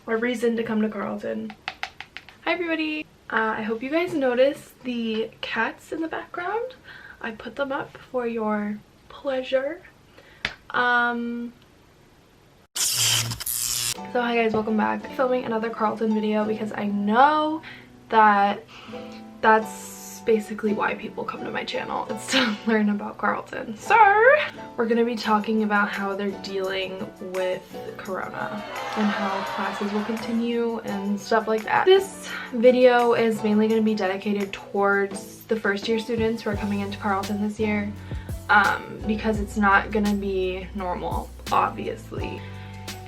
or reason to come to Carleton. Hi everybody! I hope you guys noticed the cats in the background. I put them up for your pleasure. So hi guys, welcome back. I'm filming another Carleton video because I know that that's basically why people come to my channel. It's to learn about Carleton. So we're gonna be talking about how they're dealing with Corona and how classes will continue and stuff like that. This video is mainly going to be dedicated towards the first year students who are coming into Carleton this year, because it's not going to be normal, obviously.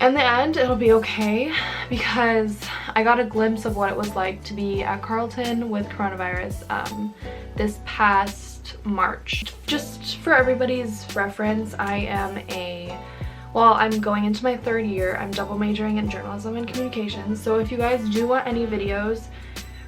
In the end, it'll be okay because I got a glimpse of what it was like to be at Carleton with coronavirus this past March. Just for everybody's reference, I'm going into my third year. I'm double majoring in journalism and communications. So if you guys do want any videos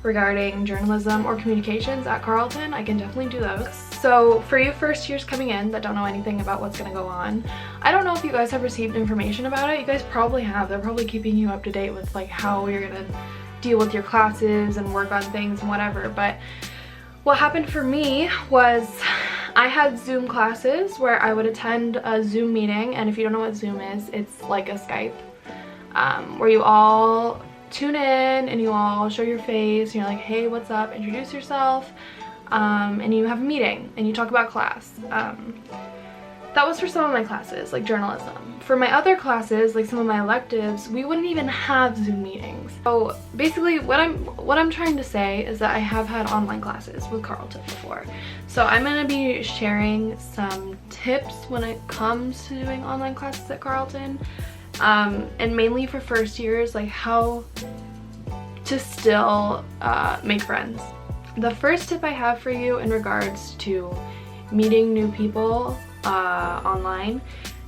regarding journalism or communications at Carleton, I can definitely do those. So for you first years coming in that don't know anything about what's going to go on, I don't know if you guys have received information about it. You guys probably have. They're probably keeping you up to date with like how you're going to deal with your classes and work on things and whatever. But what happened for me was I had Zoom classes where I would attend a Zoom meeting, and if you don't know what Zoom is, it's like a Skype where you all tune in and you all show your face and you're like, hey, what's up, introduce yourself, and you have a meeting and you talk about class. That was for some of my classes, like journalism. For my other classes, like some of my electives, we wouldn't even have Zoom meetings. So basically what I'm trying to say is that I have had online classes with Carleton before. So I'm going to be sharing some tips when it comes to doing online classes at Carleton, and mainly for first years, like how to still make friends. The first tip I have for you in regards to meeting new people online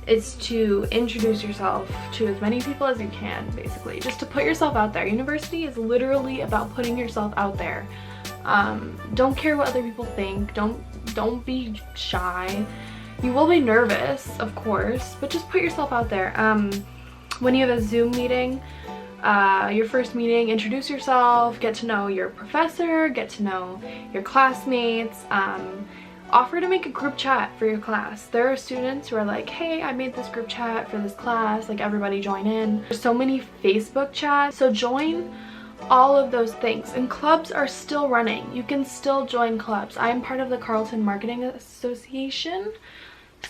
is to introduce yourself to as many people as you can, basically. Just to put yourself out there. University is literally about putting yourself out there. Don't care what other people think. Don't be shy. You will be nervous, of course, but just put yourself out there. When you have a Zoom meeting, your first meeting, introduce yourself, get to know your professor, get to know your classmates, offer to make a group chat for your class. There are students who are like, hey, I made this group chat for this class, like everybody join in. There's so many Facebook chats, so join all of those things. And clubs are still running. You can still join clubs. I am part of the Carleton Marketing Association,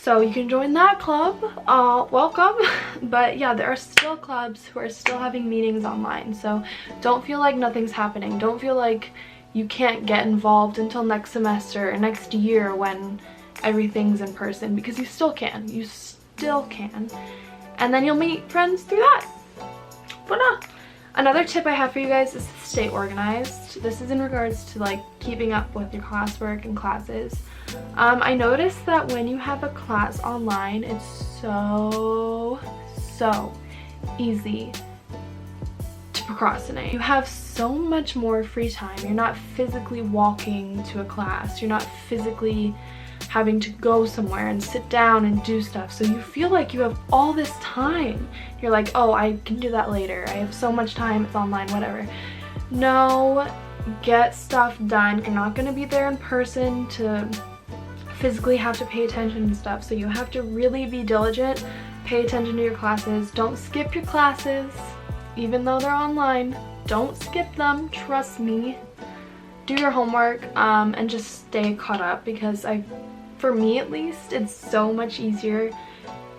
so you can join that club. Welcome. But yeah, there are still clubs who are still having meetings online, so don't feel like nothing's happening. Don't feel like you can't get involved until next semester or next year when everything's in person, because you still can. You still can. And then you'll meet friends through that. Voila! Another tip I have for you guys is to stay organized. This is in regards to like keeping up with your classwork and classes. I noticed that when you have a class online, it's so easy to procrastinate. You have so much more free time. You're not physically walking to a class. You're not physically having to go somewhere and sit down and do stuff. So you feel like you have all this time. You're like, oh, I can do that later. I have so much time. It's online, whatever. No, get stuff done. You're not going to be there in person to physically have to pay attention to stuff. So you have to really be diligent. Pay attention to your classes. Don't skip your classes, even though they're online. Don't skip them, trust me. Do your homework, and just stay caught up, because for me at least, it's so much easier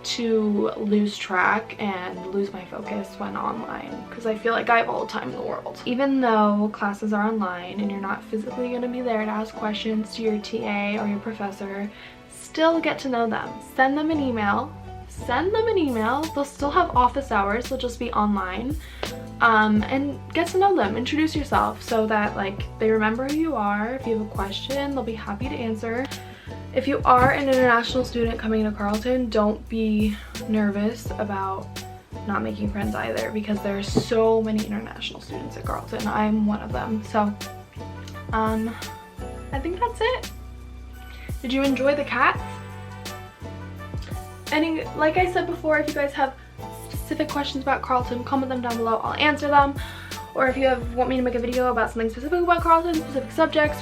to lose track and lose my focus when online, because I feel like I have all the time in the world. Even though classes are online and you're not physically going to be there to ask questions to your TA or your professor, still get to know them. Send them an email. They'll still have office hours. They'll just be online. And get to know them. Introduce yourself so that like they remember who you are. If you have a question, they'll be happy to answer. If you are an international student coming to Carleton, don't be nervous about not making friends either, because there are so many international students at Carleton. I'm one of them. So I think that's it. Did you enjoy the cats? Like I said before, if you guys have specific questions about Carleton, comment them down below. I'll answer them. Or if you want me to make a video about something specific about Carleton, specific subjects,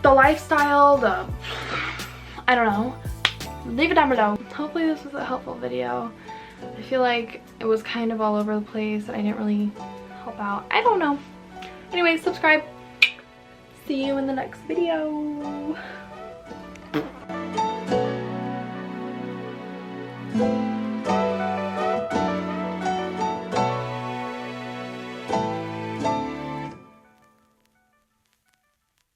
the lifestyle, I don't know, leave it down below. Hopefully this was a helpful video. I feel like it was kind of all over the place and I didn't really help out. I don't know. Anyway, subscribe. See you in the next video.